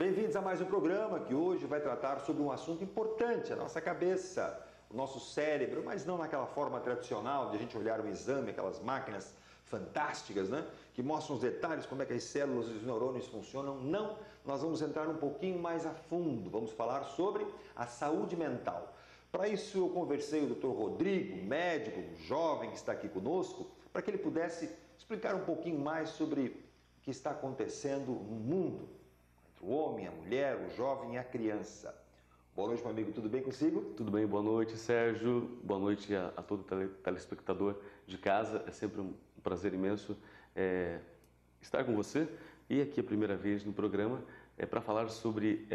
Bem-vindos a mais um programa que hoje vai tratar sobre um assunto importante, a nossa cabeça, o nosso cérebro, mas não naquela forma tradicional de a gente olhar um exame, aquelas máquinas fantásticas, né? Que mostram os detalhes, como é que as células e os neurônios funcionam. Não, nós vamos entrar um pouquinho mais a fundo, vamos falar sobre a saúde mental. Para isso eu conversei com o Dr. Rodrigo, médico, um jovem que está aqui conosco, para que ele pudesse explicar um pouquinho mais sobre o que está acontecendo no mundo, entre o homem, a mulher, o jovem e a criança. Boa noite, meu amigo, tudo bem consigo? Tudo bem, boa noite, Sérgio. Boa noite a todo telespectador de casa. É sempre um prazer imenso estar com você. E aqui a primeira vez no programa para falar sobre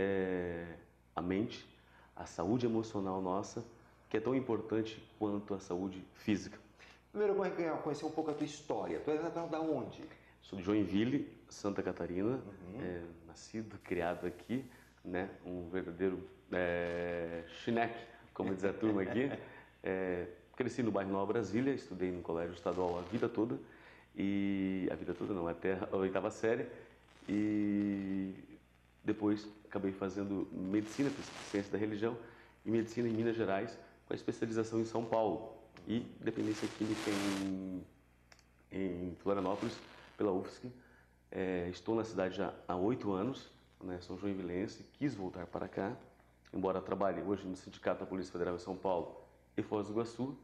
a mente, a saúde emocional nossa, que é tão importante quanto a saúde física. Primeiro, eu quero conhecer um pouco a tua história. Tu és natural da onde? Sou de Joinville, Santa Catarina, nascido, criado aqui, né? Um verdadeiro chineque, como diz a turma aqui. Cresci no bairro Nova Brasília, estudei no colégio estadual a vida toda, até a oitava série, e depois acabei fazendo medicina, ciência da religião, e medicina em Minas Gerais, com a especialização em São Paulo, e dependência química em Florianópolis, pela UFSC. Estou na cidade já há 8 anos, né? Sou joinvilense, quis voltar para cá, embora trabalhe hoje no Sindicato da Polícia Federal em São Paulo e Foz do Iguaçu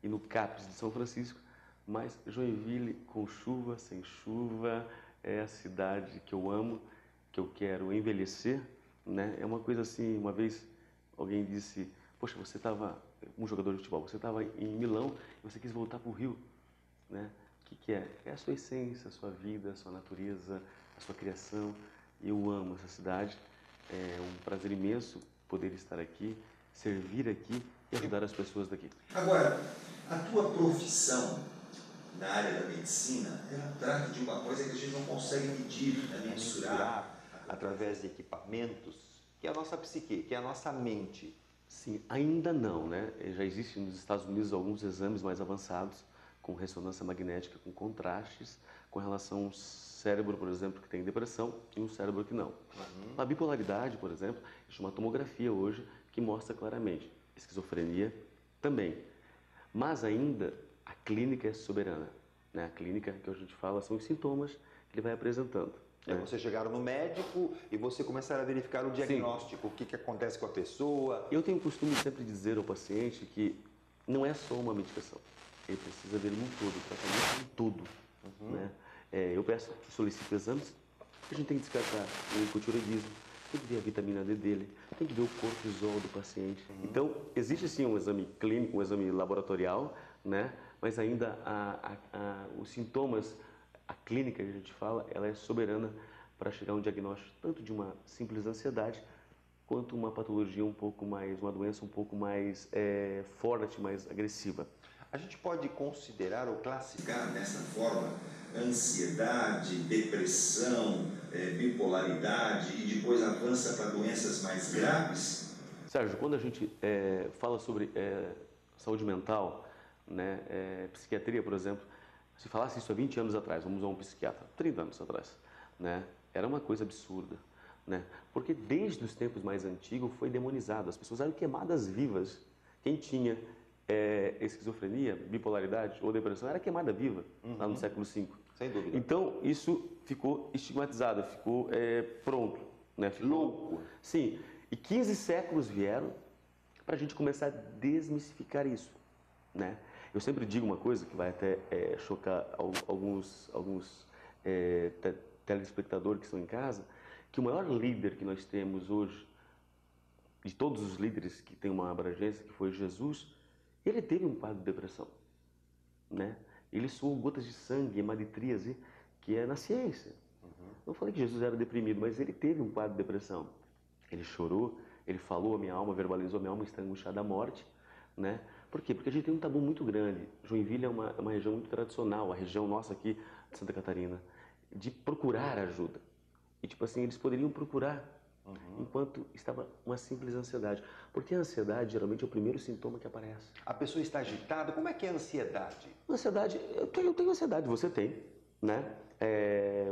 e no CAPES de São Francisco, mas Joinville, com chuva, sem chuva, é a cidade que eu amo, que eu quero envelhecer, né? É uma coisa assim, uma vez alguém disse, poxa, você estava, um jogador de futebol, você estava em Milão e você quis voltar para o Rio, né? O que é? É a sua essência, a sua vida, a sua natureza, a sua criação. Eu amo essa cidade. É um prazer imenso poder estar aqui, servir aqui e ajudar as pessoas daqui. Agora, a tua profissão na área da medicina, ela trata de uma coisa que a gente não consegue medir, mensurar. Através de equipamentos, que é a nossa psique, que é a nossa mente. Sim, ainda não, né? Já existem nos Estados Unidos alguns exames mais avançados, com ressonância magnética, com contrastes, com relação ao cérebro, por exemplo, que tem depressão e um cérebro que não. A bipolaridade, por exemplo, existe uma tomografia hoje que mostra claramente. Esquizofrenia também. Mas ainda a clínica é soberana, né? A clínica que a gente fala são os sintomas que ele vai apresentando. Né? Você chegaram no médico e você começar a verificar o diagnóstico, Sim. O que acontece com a pessoa. Eu tenho o costume sempre de dizer ao paciente que não é só uma medicação. Ele precisa ver um todo, o tratamento um todo. Né? Eu solicito exames, a gente tem que descartar o hipotireoidismo, tem que ver a vitamina D dele, tem que ver o cortisol do paciente. Então, existe sim um exame clínico, um exame laboratorial, né? Mas ainda os sintomas, a clínica que a gente fala, ela é soberana para chegar a um diagnóstico tanto de uma simples ansiedade, quanto uma patologia um pouco mais, uma doença um pouco mais forte, mais agressiva. A gente pode considerar ou classificar dessa forma ansiedade, depressão, bipolaridade e depois avança para doenças mais graves? Sérgio, quando a gente fala sobre saúde mental, né, psiquiatria, por exemplo, se falasse isso há 20 anos atrás, vamos usar um psiquiatra, 30 anos atrás, né, era uma coisa absurda. Né? Porque desde os tempos mais antigos foi demonizado, as pessoas eram queimadas vivas. Quem tinha esquizofrenia, bipolaridade ou depressão era queimada viva lá no século V. Sem dúvida. Então isso ficou estigmatizado, ficou pronto. Né? Ficou louco. Sim, e 15 séculos vieram para a gente começar a desmistificar isso. Né? Eu sempre digo uma coisa que vai até chocar alguns telespectadores que estão em casa, que o maior líder que nós temos hoje, de todos os líderes que tem uma abrangência, que foi Jesus, ele teve um quadro de depressão. Né? Ele suou gotas de sangue, hematitríase, que é na ciência. Não falei que Jesus era deprimido, mas ele teve um quadro de depressão. Ele chorou, ele falou, a minha alma verbalizou, a minha alma está angustiada da morte. Né? Por quê? Porque a gente tem um tabu muito grande. Joinville é uma região muito tradicional, a região nossa aqui de Santa Catarina, de procurar ajuda. E tipo assim, eles poderiam procurar enquanto estava uma simples ansiedade. Porque a ansiedade geralmente é o primeiro sintoma que aparece. A pessoa está agitada, como é que é a ansiedade? Ansiedade, eu tenho ansiedade, você tem, né?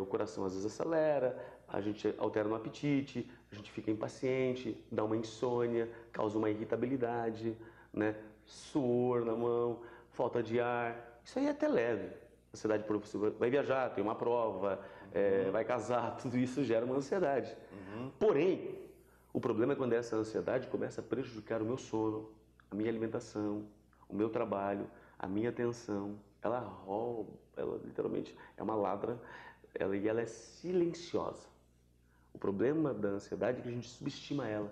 O coração às vezes acelera, a gente altera no apetite, a gente fica impaciente, dá uma insônia, causa uma irritabilidade, né? Suor na mão, falta de ar. Isso aí é até leve. Ansiedade por você vai viajar, tem uma prova, vai casar, tudo isso gera uma ansiedade. Porém, o problema é quando essa ansiedade começa a prejudicar o meu sono, a minha alimentação, o meu trabalho, a minha atenção. Ela rouba, ela literalmente é uma ladra, e ela é silenciosa. O problema da ansiedade é que a gente subestima ela.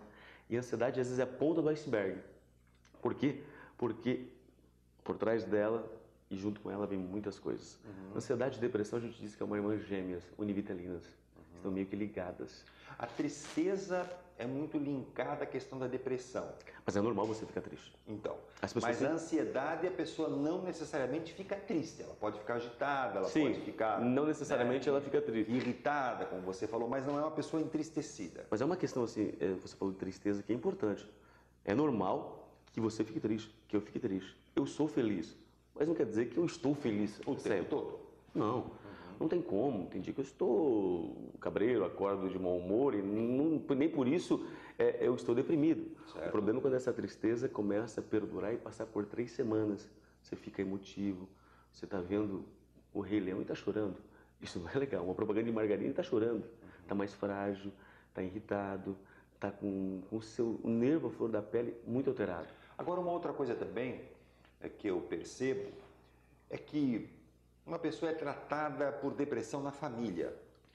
E a ansiedade às vezes é a ponta do iceberg. Por quê? Porque por trás dela e junto com ela vem muitas coisas. Ansiedade e depressão a gente diz que é uma irmã gêmeas, univitelinas. Estão meio que ligadas. A tristeza é muito linkada à questão da depressão. Mas é normal você ficar triste. Então, As pessoas mas a ansiedade, a pessoa não necessariamente fica triste. Ela pode ficar agitada, ela Sim, pode ficar... não necessariamente ela fica triste. Irritada, como você falou, mas não é uma pessoa entristecida. Mas é uma questão assim, você falou de tristeza, que é importante. É normal que você fique triste, que eu fique triste. Eu sou feliz, mas não quer dizer que eu estou feliz O tempo todo. Não, não tem como. Tem dia que eu estou cabreiro, acordo de mau humor e nem por isso eu estou deprimido. Certo. O problema é quando essa tristeza começa a perdurar e passar por 3 semanas. Você fica emotivo, você está vendo o Rei Leão e está chorando. Isso não é legal. Uma propaganda de margarina e está chorando. Está mais frágil, está irritado, está com o seu nervo à flor da pele muito alterado. Agora, uma outra coisa também que eu percebo é que uma pessoa é tratada por depressão na família.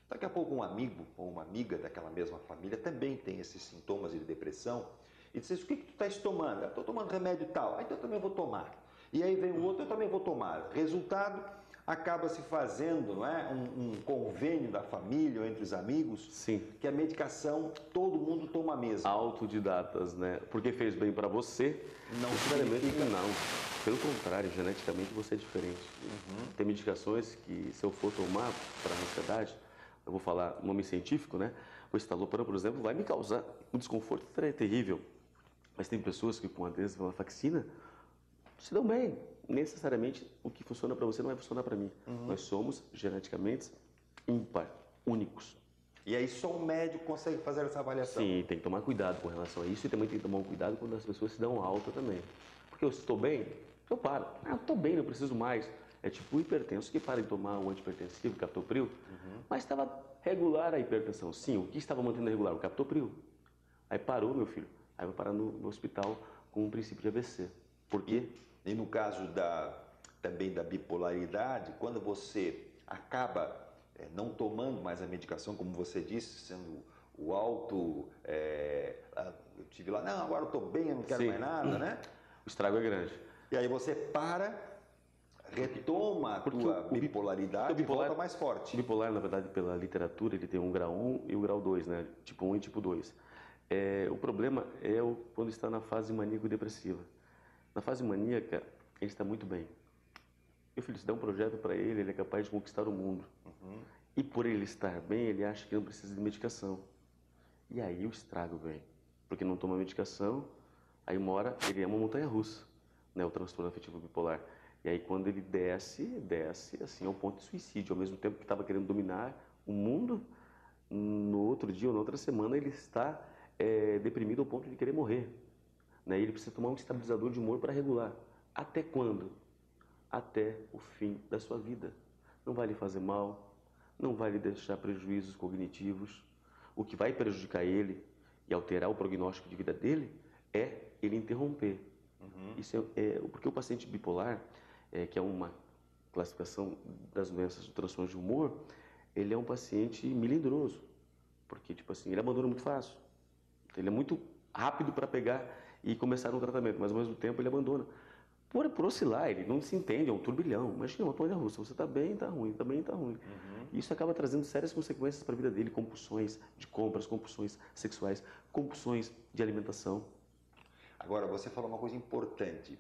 Daqui a pouco um amigo ou uma amiga daquela mesma família também tem esses sintomas de depressão e diz: o que tu estás tomando? Estou tomando remédio tal, então eu também vou tomar. E aí vem o outro, eu também vou tomar. Resultado, acaba se fazendo, não é, um convênio da família ou entre os amigos. Sim. Que a medicação todo mundo toma a mesma. Autodidatas, né? Porque fez bem para você, Não necessariamente significa... não. Pelo contrário, geneticamente você é diferente. Tem medicações que, se eu for tomar para a ansiedade, eu vou falar nome científico, né? O estalopram, por exemplo, vai me causar um desconforto terrível. Mas tem pessoas que com a desvenlafaxina se dão bem. Necessariamente o que funciona para você não vai funcionar para mim. Nós somos geneticamente ímpar, únicos. E aí só um médico consegue fazer essa avaliação. Sim, tem que tomar cuidado com relação a isso e também tem que tomar um cuidado quando as pessoas se dão alta também. Porque eu estou bem, eu paro. Ah, estou bem, não preciso mais. É tipo o hipertenso que para de tomar o antihipertensivo, captopril, mas estava regular a hipertensão. Sim, o que estava mantendo regular? O captopril. Aí parou, meu filho. Aí vai parar no hospital com um princípio de AVC. Por quê? E no caso também da bipolaridade, quando você acaba não tomando mais a medicação, como você disse, sendo o alto... eu tive lá, não, agora eu estou bem, eu não quero mais nada, né? O estrago é grande. E aí você para, retoma a tua bipolaridade e volta mais forte. O bipolar, na verdade, pela literatura, ele tem um grau 1 e o grau 2, né? Tipo 1 e tipo 2. O problema é quando está na fase maníaco-depressiva. Na fase maníaca, ele está muito bem. Meu filho, se dá um projeto para ele, ele é capaz de conquistar o mundo. E por ele estar bem, ele acha que não precisa de medicação. E aí o estrago vem. Porque não toma medicação, aí uma hora ele é uma montanha-russa, né? O transtorno afetivo bipolar. E aí quando ele desce assim ao ponto de suicídio. Ao mesmo tempo que estava querendo dominar o mundo, no outro dia ou na outra semana ele está deprimido ao ponto de querer morrer. Né? Ele precisa tomar um estabilizador de humor para regular. Até quando? Até o fim da sua vida. Não vai lhe fazer mal, não vai lhe deixar prejuízos cognitivos. O que vai prejudicar ele e alterar o prognóstico de vida dele é ele interromper. Isso porque o paciente bipolar, que é uma classificação das doenças do transtorno de humor, ele é um paciente melindroso. Porque, tipo assim, ele abandona muito fácil. Ele é muito rápido para pegar e começar um tratamento, mas ao mesmo tempo ele abandona. Por oscilar, ele não se entende, é um turbilhão. Imagina uma montanha-russa, você está bem, está ruim, está bem, está ruim. E isso acaba trazendo sérias consequências para a vida dele, compulsões de compras, compulsões sexuais, compulsões de alimentação. Agora, você falou uma coisa importante.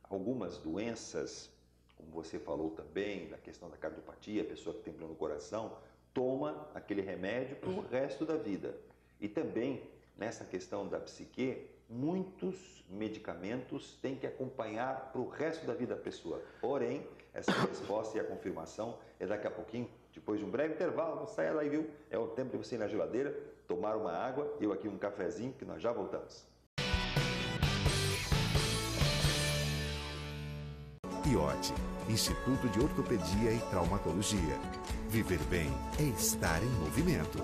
Algumas doenças, como você falou também, da questão da cardiopatia, a pessoa que tem problema no coração, toma aquele remédio para o resto da vida. E também, nessa questão da psique, muitos medicamentos têm que acompanhar para o resto da vida da pessoa. Porém, essa resposta e a confirmação é daqui a pouquinho, Depois de um breve intervalo, não saia daí, viu? É o tempo de você ir na geladeira, tomar uma água, eu aqui um cafezinho, que nós já voltamos. IOT, Instituto de Ortopedia e Traumatologia. Viver bem é estar em movimento.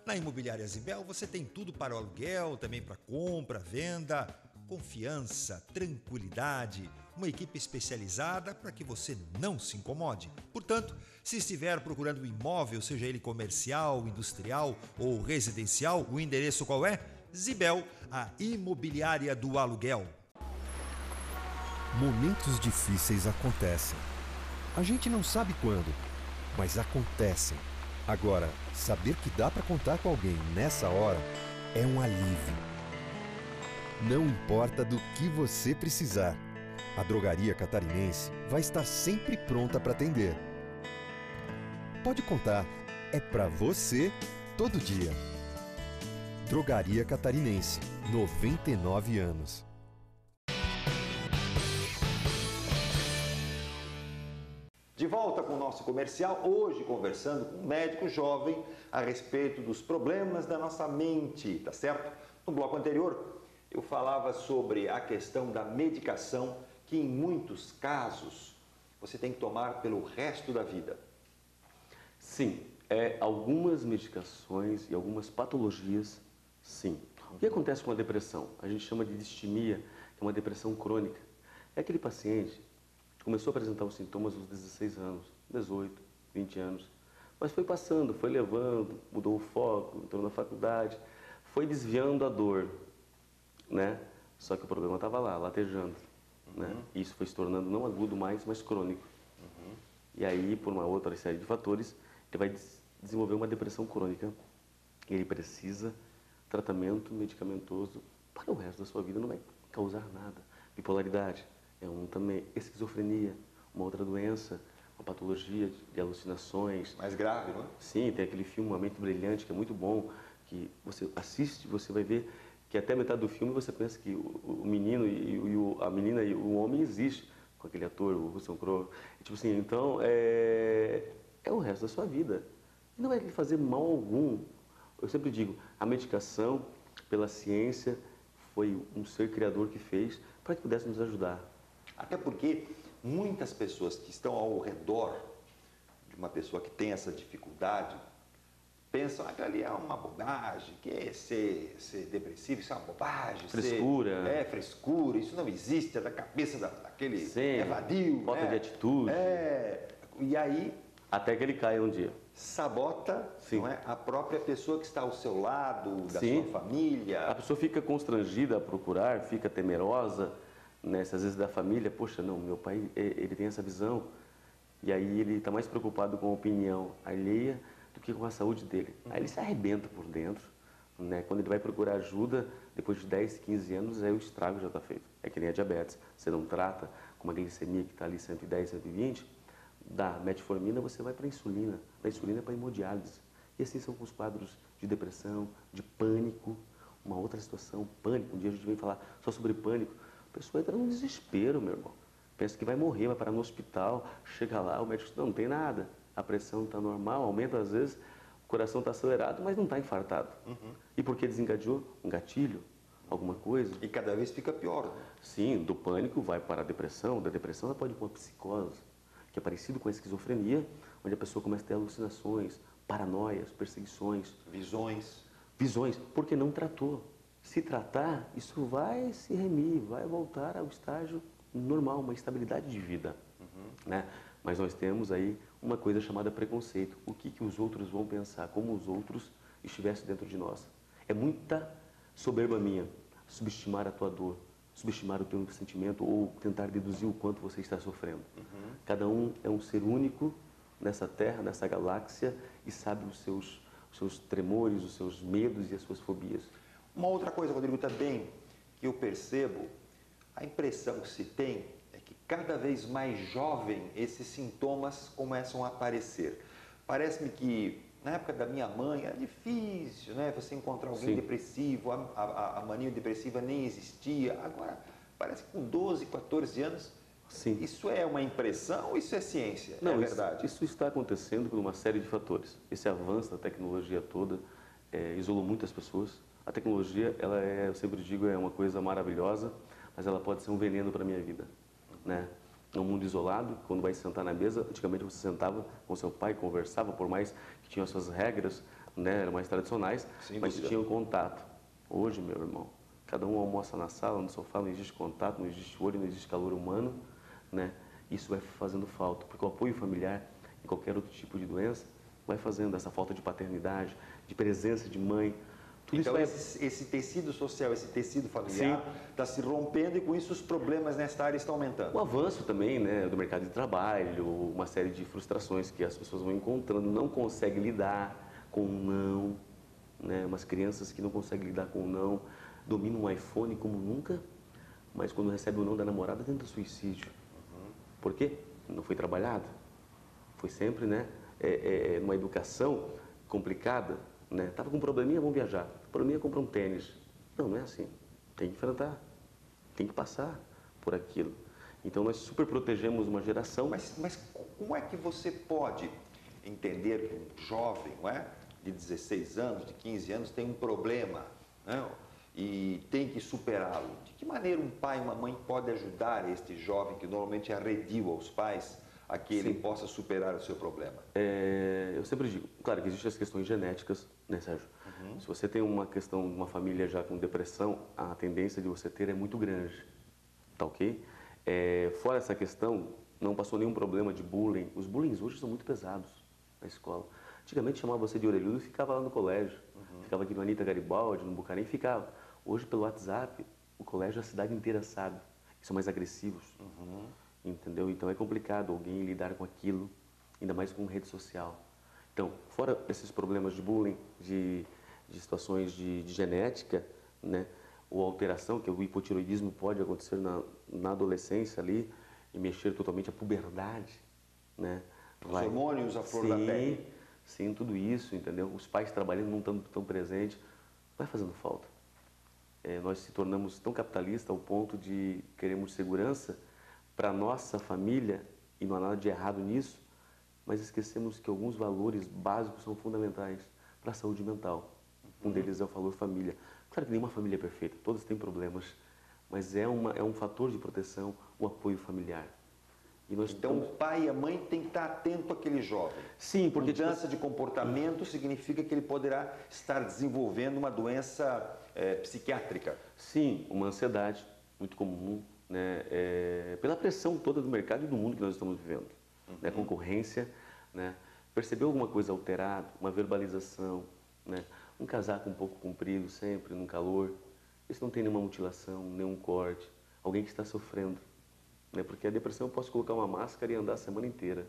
Na Imobiliária Zibel você tem tudo para o aluguel, também para compra, venda, confiança, tranquilidade, uma equipe especializada para que você não se incomode. Portanto, se estiver procurando um imóvel, seja ele comercial, industrial ou residencial, o endereço qual é? Zibel, a imobiliária do aluguel. Momentos difíceis acontecem. A gente não sabe quando, mas acontecem. Agora, saber que dá para contar com alguém nessa hora é um alívio. Não importa do que você precisar, a Drogaria Catarinense vai estar sempre pronta para atender. Pode contar, é para você todo dia. Drogaria Catarinense, 99 anos. De volta com o nosso comercial, hoje conversando com um médico jovem a respeito dos problemas da nossa mente, tá certo? No bloco anterior, eu falava sobre a questão da medicação que em muitos casos você tem que tomar pelo resto da vida. Sim, algumas medicações e algumas patologias, sim. O que acontece com a depressão? A gente chama de distimia, que é uma depressão crônica. É aquele paciente começou a apresentar os sintomas aos 16 anos, 18, 20 anos, mas foi passando, foi levando, mudou o foco, entrou na faculdade, foi desviando a dor, né? Só que o problema estava lá, latejando, né? Isso foi se tornando não agudo mais, mas crônico. E aí, por uma outra série de fatores, ele vai desenvolver uma depressão crônica. Ele precisa tratamento medicamentoso para o resto da sua vida, não vai causar nada. Bipolaridade é um também, esquizofrenia, uma outra doença, uma patologia de alucinações. Mais grave, não é? Sim, tem aquele filme Uma Mente Brilhante, que é muito bom, que você assiste, você vai ver que até a metade do filme você pensa que o menino a menina e o homem existe, com aquele ator, o Russell Crowe. Tipo assim, então, é o resto da sua vida. E não vai lhe fazer mal algum. Eu sempre digo, a medicação, pela ciência, foi um ser criador que fez para que pudesse nos ajudar. Até porque muitas pessoas que estão ao redor de uma pessoa que tem essa dificuldade pensam que ali é uma bobagem, que é ser depressivo, isso é uma bobagem. Frescura. Frescura, isso não existe, é da cabeça daquele Sim, vadio. falta de atitude. E aí até que ele caia um dia. sabota, não é, a própria pessoa que está ao seu lado, da Sim. sua família. A pessoa fica constrangida a procurar, fica temerosa, né? Às vezes da família, poxa, não, meu pai, ele tem essa visão, e aí ele está mais preocupado com a opinião alheia do que com a saúde dele. Aí ele se arrebenta por dentro, né? Quando ele vai procurar ajuda, depois de 10, 15 anos, aí o estrago já está feito. É que nem a diabetes, você não trata com uma glicemia que está ali 110, 120, da metformina você vai para a insulina, da insulina para a hemodiálise. E assim são com os quadros de depressão, de pânico, uma outra situação, pânico. Um dia a gente vem falar só sobre pânico, a pessoa entra num desespero, meu irmão. Pensa que vai morrer, vai parar no hospital, chega lá, o médico diz, não tem nada, a pressão está normal, aumenta às vezes, o coração está acelerado, mas não está infartado. E por que desengadeou? Um gatilho, alguma coisa. E cada vez fica pior. Né? Sim, do pânico vai para a depressão, da depressão ela pode ir para uma psicose, que é parecido com a esquizofrenia, onde a pessoa começa a ter alucinações, paranoias, perseguições. Visões, porque não tratou. Se tratar, isso vai se remir, vai voltar ao estágio normal, uma estabilidade de vida. Né? Mas nós temos aí uma coisa chamada preconceito. O que os outros vão pensar, como os outros estivessem dentro de nós. É muita soberba minha, subestimar a tua dor, subestimar o teu sentimento ou tentar deduzir o quanto você está sofrendo. Cada um é um ser único nessa terra, nessa galáxia e sabe os seus tremores, os seus medos e as suas fobias. Uma outra coisa, Rodrigo, também que eu percebo, a impressão que se tem é que cada vez mais jovem esses sintomas começam a aparecer. Parece-me que na época da minha mãe era difícil, né? Você encontrar alguém Sim. depressivo, a mania depressiva nem existia. Agora, parece que com 12, 14 anos Sim. Isso é uma impressão ou isso é ciência? Não, é verdade? Isso está acontecendo por uma série de fatores. Esse avanço da tecnologia toda isolou muitas pessoas. A tecnologia, ela eu sempre digo, é uma coisa maravilhosa, mas ela pode ser um veneno para a minha vida, né? Um mundo isolado, quando vai sentar na mesa, antigamente você sentava com seu pai, conversava, por mais que tinham as suas regras, né, eram mais tradicionais, mas tinham contato. Hoje, meu irmão, cada um almoça na sala, no sofá, não existe contato, não existe olho, não existe calor humano, né? Isso vai fazendo falta, porque o apoio familiar, em qualquer outro tipo de doença, vai fazendo essa falta de paternidade, de presença de mãe. Tudo Então, isso esse tecido social, esse tecido familiar está se rompendo e com isso os problemas nesta área estão aumentando. O avanço também, né, do mercado de trabalho, uma série de frustrações que as pessoas vão encontrando, não conseguem lidar com o não, né, umas crianças que não conseguem lidar com o não, dominam um iPhone como nunca, mas quando recebe o não da namorada tenta suicídio. Por quê? Não foi trabalhado. Foi sempre, né, numa educação complicada, né? Tava com um probleminha, vamos viajar. Probleminha, compra um tênis. Não, não é assim. Tem que enfrentar. Tem que passar por aquilo. Então nós super protegemos uma geração. Mas como é que você pode entender que um jovem, não é, de 16 anos, de 15 anos, tem um problema, né, e tem que superá-lo? De que maneira um pai e uma mãe podem ajudar este jovem que normalmente é arredio aos pais a que ele possa superar o seu problema? Eu sempre digo, claro que existem as questões genéticas, né, Sérgio? Se você tem uma questão, uma família já com depressão, a tendência de você ter é muito grande, tá ok? Fora essa questão, não passou nenhum problema de bullying. Os bullying hoje são muito pesados na escola. Antigamente chamava você de orelhudo e ficava lá no colégio. Ficava aqui no Anita Garibaldi, no Bucarém, ficava. Hoje, pelo WhatsApp, o colégio, a cidade inteira sabe. São mais agressivos. Entendeu? Então é complicado alguém lidar com aquilo, ainda mais com rede social. Então, fora esses problemas de bullying, de situações de genética, né, ou alteração, que o hipotiroidismo pode acontecer na adolescência ali, e mexer totalmente a puberdade, né? Os hormônios, a flor da pele. Sim, tudo isso, entendeu? Os pais trabalhando não estão tão presentes, vai fazendo falta. Nós se tornamos tão capitalistas ao ponto de queremos segurança para nossa família, e não há nada de errado nisso, mas esquecemos que alguns valores básicos são fundamentais para a saúde mental. Um deles é o valor família. Claro que nenhuma família é perfeita, todas têm problemas, mas é um fator de proteção, o apoio familiar. E então, o pai e a mãe têm que estar atento àquele jovem. Sim, porque mudança de comportamento significa que ele poderá estar desenvolvendo uma doença psiquiátrica. Sim, uma ansiedade muito comum, né, pela pressão toda do mercado e do mundo que nós estamos vivendo, né, concorrência, né, perceber alguma coisa alterada, uma verbalização, né, um casaco um pouco comprido sempre, num calor, isso não tem nenhuma mutilação, nenhum corte, alguém que está sofrendo, né, porque a depressão eu posso colocar uma máscara e andar a semana inteira,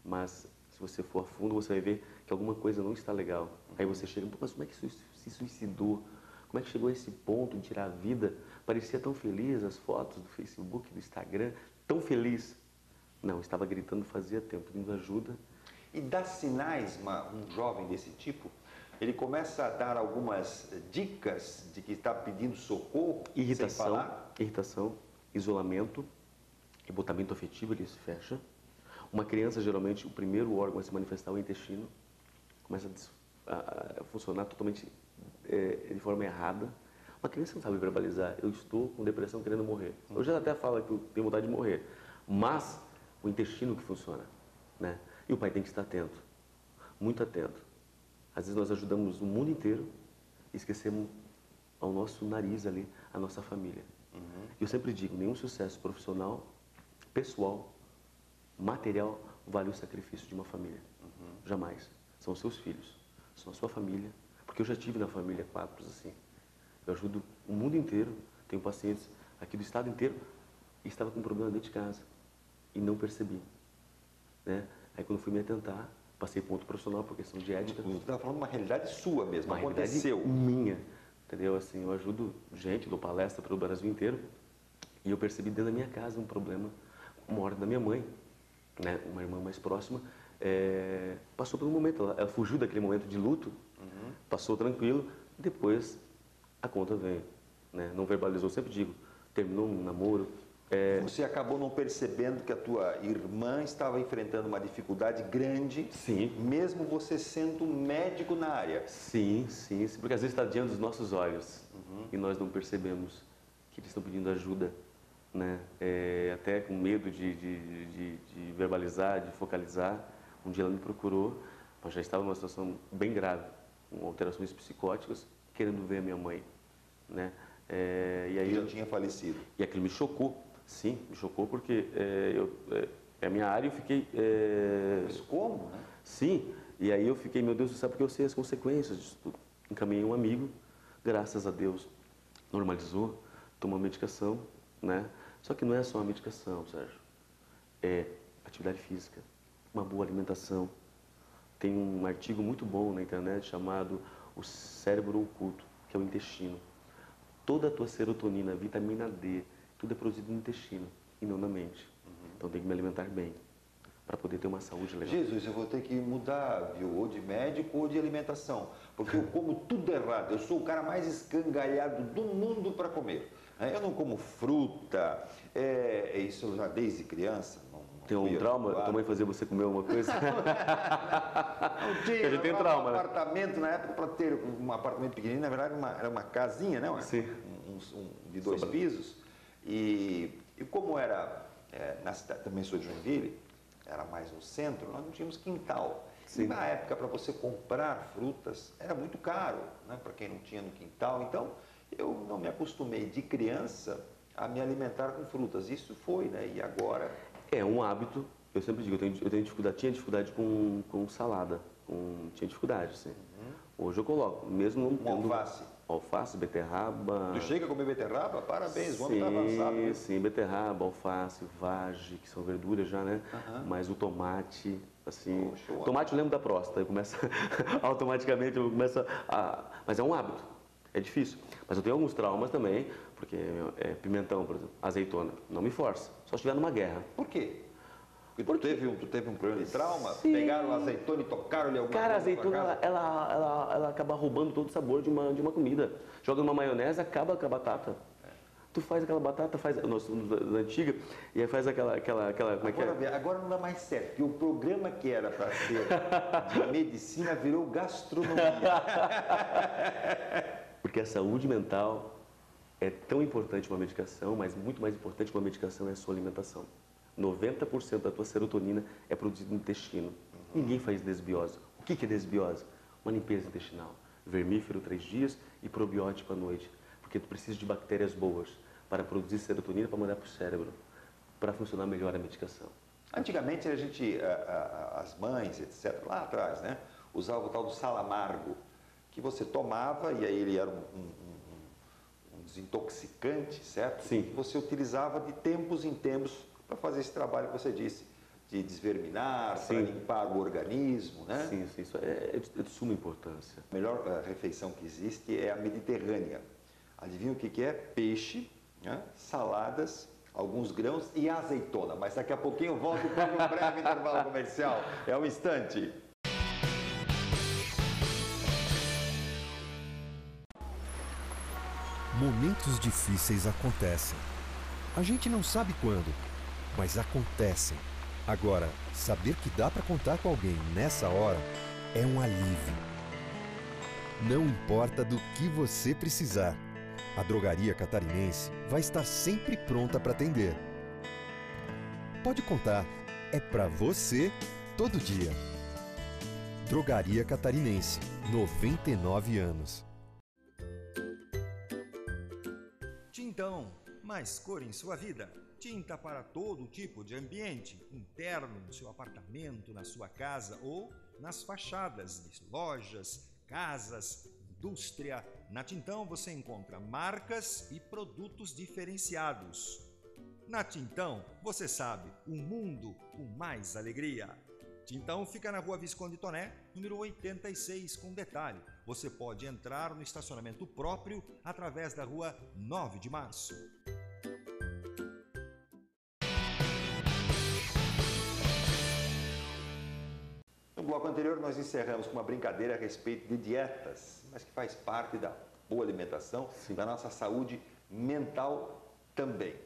mas se você for a fundo você vai ver que alguma coisa não está legal, aí você chega, mas como é que se suicidou? Como é que chegou a esse ponto de tirar a vida? Parecia tão feliz, as fotos do Facebook, do Instagram, tão feliz. Não, estava gritando fazia tempo, pedindo ajuda. E dá sinais, um jovem desse tipo, ele começa a dar algumas dicas de que está pedindo socorro, sem falar? Irritação, isolamento, embotamento afetivo, ele se fecha. Uma criança, geralmente, o primeiro órgão a se manifestar é o intestino, começa a funcionar totalmente de forma errada. Uma criança não sabe verbalizar, eu estou com depressão querendo morrer. Eu já até falo que eu tenho vontade de morrer, mas o intestino que funciona, né? E o pai tem que estar atento, muito atento. Às vezes nós ajudamos o mundo inteiro e esquecemos ao nosso nariz ali, a nossa família. Eu sempre digo, nenhum sucesso profissional, pessoal, material, vale o sacrifício de uma família. Jamais. São os seus filhos, são a sua família. Porque eu já tive na família quadros assim. Eu ajudo o mundo inteiro, tenho pacientes aqui do estado inteiro e estava com um problema dentro de casa e não percebi, né? Aí quando fui me atentar, passei ponto profissional por questão de ética. Você está falando de uma realidade sua mesmo, uma aconteceu. Realidade minha, entendeu? Assim, eu ajudo gente, dou palestra pelo Brasil inteiro e eu percebi dentro da minha casa um problema, uma hora da minha mãe, né? Uma irmã mais próxima, passou por um momento, ela fugiu daquele momento de luto, passou tranquilo, depois a conta veio, né? Não verbalizou, sempre digo, terminou um namoro, Você acabou não percebendo que a tua irmã estava enfrentando uma dificuldade grande, Sim. mesmo você sendo médico na área. Sim, porque às vezes está diante dos nossos olhos e nós não percebemos que eles estão pedindo ajuda, né? Até com medo de verbalizar, de focalizar. Um dia ela me procurou, eu já estava numa situação bem grave, com alterações psicóticas, querendo ver a minha mãe, né? E aí Já tinha falecido. E aquilo me chocou, sim, me chocou porque é a minha área e eu fiquei... Mas como, né? Sim, e aí eu fiquei, meu Deus, sabe porque eu sei as consequências disso tudo. Encaminhei um amigo, graças a Deus, normalizou, tomou a medicação, né? Só que não é só a medicação, Sérgio. É atividade física, uma boa alimentação. Tem um artigo muito bom na internet chamado O Cérebro Oculto, que é o intestino. Toda a tua serotonina, vitamina D, tudo é produzido no intestino e não na mente. Então tem que me alimentar bem, para poder ter uma saúde legal. Jesus, eu vou ter que mudar, viu? Ou de médico ou de alimentação. Porque eu como tudo errado. Eu sou o cara mais escangalhado do mundo para comer. Eu não como fruta. Isso já desde criança. Não Tem um trauma? Tua mãe fazia você comer uma coisa? Não tinha. A gente tem Eu trauma, um né? apartamento, na época, para ter um apartamento pequenininho, na verdade era uma casinha, né? Sim. De 2 pisos. E como era na cidade, também sou de Joinville, era mais no centro, nós não tínhamos quintal. Sim. E na época, para você comprar frutas, era muito caro, né? Para quem não tinha no quintal. Então, eu não me acostumei de criança a me alimentar com frutas. Isso foi, né? E agora... É um hábito, eu sempre digo, eu tenho dificuldade, tinha dificuldade com salada, tinha dificuldade, sim. Hoje eu coloco, mesmo não tendo... alface. Alface, beterraba... Tu chega a comer beterraba? Parabéns, o homem Sim, tá avançado. Né? sim, beterraba, alface, vagem, que são verduras já, né? Mas o tomate, assim... Poxa, o tomate eu lembro da próstata, eu começo automaticamente, eu começo a... Mas é um hábito, é difícil. Mas eu tenho alguns traumas também, porque pimentão, por exemplo, azeitona, não me força, só se estiver numa guerra. Por quê? Porque tu teve um problema de trauma? Sim. Pegaram a azeitona e tocaram-lhe alguma Cara, a coisa na tua azeitona, casa? ela acaba roubando todo o sabor de uma comida. Joga numa maionese, acaba com a batata. Tu faz aquela batata, faz da antiga, e aí faz aquela como é que é? Agora não dá mais certo, porque o programa que era para ser de medicina virou gastronomia. Porque a saúde mental é tão importante uma medicação, mas muito mais importante que uma medicação é a sua alimentação. 90% da tua serotonina é produzida no intestino. Ninguém faz desbiose. O que é desbiose? Uma limpeza intestinal. Vermífero 3 dias e probiótico à noite. Porque tu precisa de bactérias boas para produzir serotonina para mandar para o cérebro, para funcionar melhor a medicação. Antigamente a gente, as mães, etc., lá atrás, né, usavam o tal do sal amargo, que você tomava e aí ele era um desintoxicante, certo? Sim. Que você utilizava de tempos em tempos para fazer esse trabalho que você disse, de desverminar, para limpar o organismo, né? Sim, isso é de suma importância. A melhor refeição que existe é a mediterrânea. Adivinha o que é? Peixe, né? Saladas, alguns grãos e azeitona. Mas daqui a pouquinho eu volto para um breve intervalo comercial. É um instante. Momentos difíceis acontecem. A gente não sabe quando, mas acontecem. Agora, saber que dá para contar com alguém nessa hora é um alívio. Não importa do que você precisar, a Drogaria Catarinense vai estar sempre pronta para atender. Pode contar, é para você todo dia. Drogaria Catarinense, 99 anos. Tintão, mais cor em sua vida. Tinta para todo tipo de ambiente, interno, no seu apartamento, na sua casa ou nas fachadas de lojas, casas, indústria. Na Tintão você encontra marcas e produtos diferenciados. Na Tintão, você sabe, um mundo com mais alegria. Tintão fica na Rua Visconde Toné, número 86, com detalhe. Você pode entrar no estacionamento próprio através da Rua 9 de Março. No bloco anterior nós encerramos com uma brincadeira a respeito de dietas, mas que faz parte da boa alimentação, da nossa saúde mental também.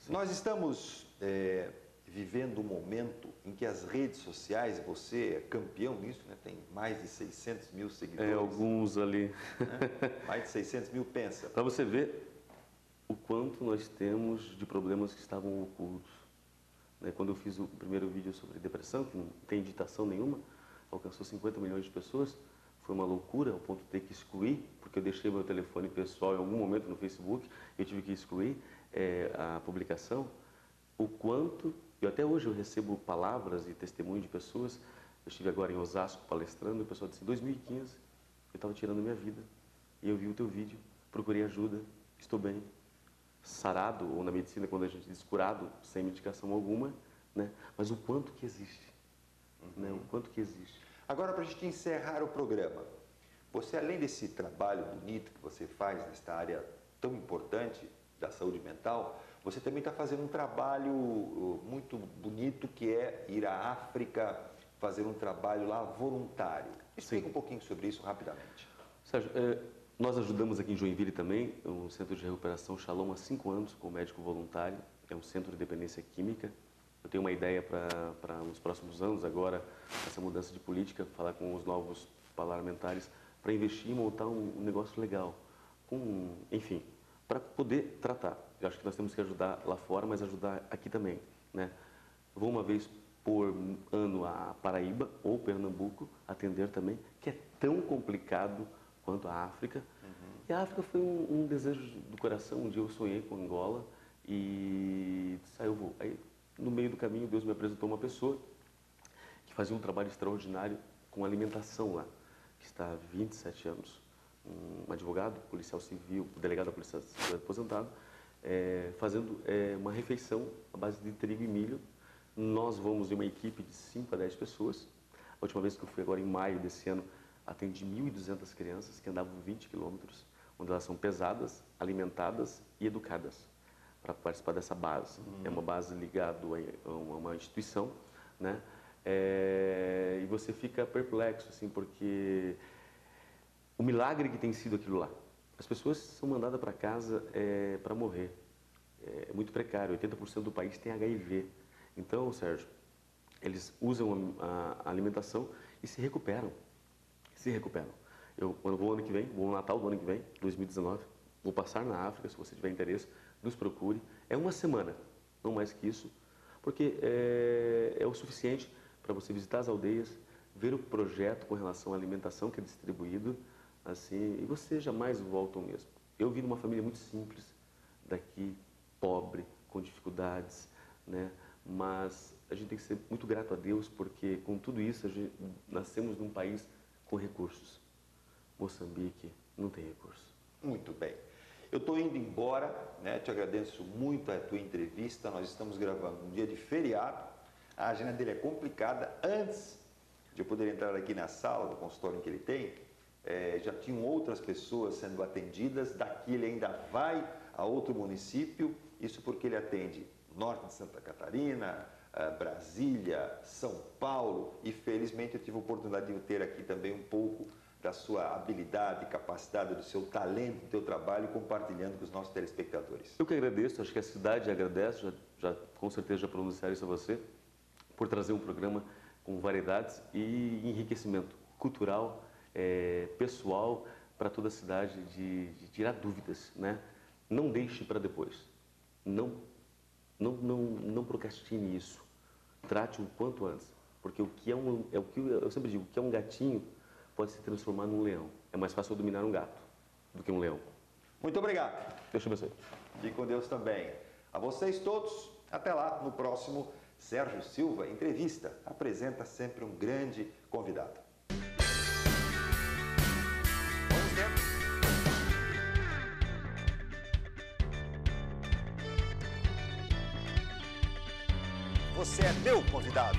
Nós estamos vivendo um momento em que as redes sociais, você é campeão nisso, né? Tem mais de 600 mil seguidores. Alguns ali. Né? Mais de 600 mil, pensa. Para você ver o quanto nós temos de problemas que estavam ocultos. Né? Quando eu fiz o primeiro vídeo sobre depressão, que não tem digitação nenhuma, alcançou 50 milhões de pessoas, foi uma loucura, ao ponto de ter que excluir, porque eu deixei meu telefone pessoal em algum momento no Facebook, eu tive que excluir a publicação. O quanto, e até hoje eu recebo palavras e testemunhos de pessoas, eu estive agora em Osasco palestrando, e o pessoal disse, em 2015, eu estava tirando a minha vida, e eu vi o teu vídeo, procurei ajuda, estou bem, sarado, ou na medicina, quando a gente diz curado, sem medicação alguma, né? Mas o quanto que existe, né? O quanto que existe. Agora, para a gente encerrar o programa, você, além desse trabalho bonito que você faz nesta área tão importante da saúde mental, você também está fazendo um trabalho muito bonito, que é ir à África, fazer um trabalho lá voluntário. Explica um pouquinho sobre isso rapidamente. Sérgio, nós ajudamos aqui em Joinville também, um centro de recuperação Shalom há 5 anos, com médico voluntário, é um centro de dependência química. Eu tenho uma ideia para os próximos anos, agora, essa mudança de política, falar com os novos parlamentares, para investir e montar um negócio legal, enfim, para poder tratar. Eu acho que nós temos que ajudar lá fora, mas ajudar aqui também, né? Eu vou uma vez por ano a Paraíba ou Pernambuco atender também, que é tão complicado quanto a África. E a África foi um desejo do coração. Um dia eu sonhei com Angola e saiu voo. Aí, no meio do caminho, Deus me apresentou uma pessoa que fazia um trabalho extraordinário com alimentação lá, que está há 27 anos. Um advogado, policial civil, delegado da Polícia Civil aposentado, fazendo uma refeição à base de trigo e milho. Nós vamos em uma equipe de 5 a 10 pessoas. A última vez que eu fui, agora em maio desse ano, atendi 1.200 crianças que andavam 20 quilômetros, onde elas são pesadas, alimentadas e educadas para participar dessa base. É uma base ligada a uma instituição, né? E você fica perplexo, assim, porque o milagre que tem sido aquilo lá. As pessoas são mandadas para casa para morrer. É muito precário, 80% do país tem HIV. Então, Sérgio, eles usam a alimentação e se recuperam. Quando vou ano que vem, vou no Natal do ano que vem, 2019, vou passar na África, se você tiver interesse, nos procure. É uma semana, não mais que isso, porque é o suficiente para você visitar as aldeias, ver o projeto com relação à alimentação que é distribuído, assim, e você jamais volta ao mesmo. Eu vim de uma família muito simples, daqui, pobre, com dificuldades, né? Mas a gente tem que ser muito grato a Deus, porque com tudo isso nascemos num país com recursos. Moçambique não tem recursos. Muito bem. Eu estou indo embora, né? Te agradeço muito a tua entrevista. Nós estamos gravando um dia de feriado. A agenda dele é complicada. Antes de eu poder entrar aqui na sala do consultório que ele tem, já tinham outras pessoas sendo atendidas. Daqui ele ainda vai a outro município. Isso porque ele atende norte de Santa Catarina, Brasília, São Paulo, e felizmente eu tive a oportunidade de ter aqui também um pouco da sua habilidade, capacidade, do seu talento, do seu trabalho, compartilhando com os nossos telespectadores. Eu que agradeço, acho que a cidade agradece, com certeza já pronunciaram isso a você, por trazer um programa com variedades e enriquecimento cultural, pessoal, para toda a cidade, de tirar dúvidas, né? Não deixe para depois, não procrastine isso, trate o quanto antes, porque o que eu sempre digo, o que é um gatinho pode se transformar num leão. É mais fácil dominar um gato do que um leão. Muito obrigado. Deus te abençoe. Fique com Deus também. A vocês todos, até lá no próximo Sérgio Silva Entrevista. Apresenta sempre um grande convidado. Vamos ver. Você é meu convidado.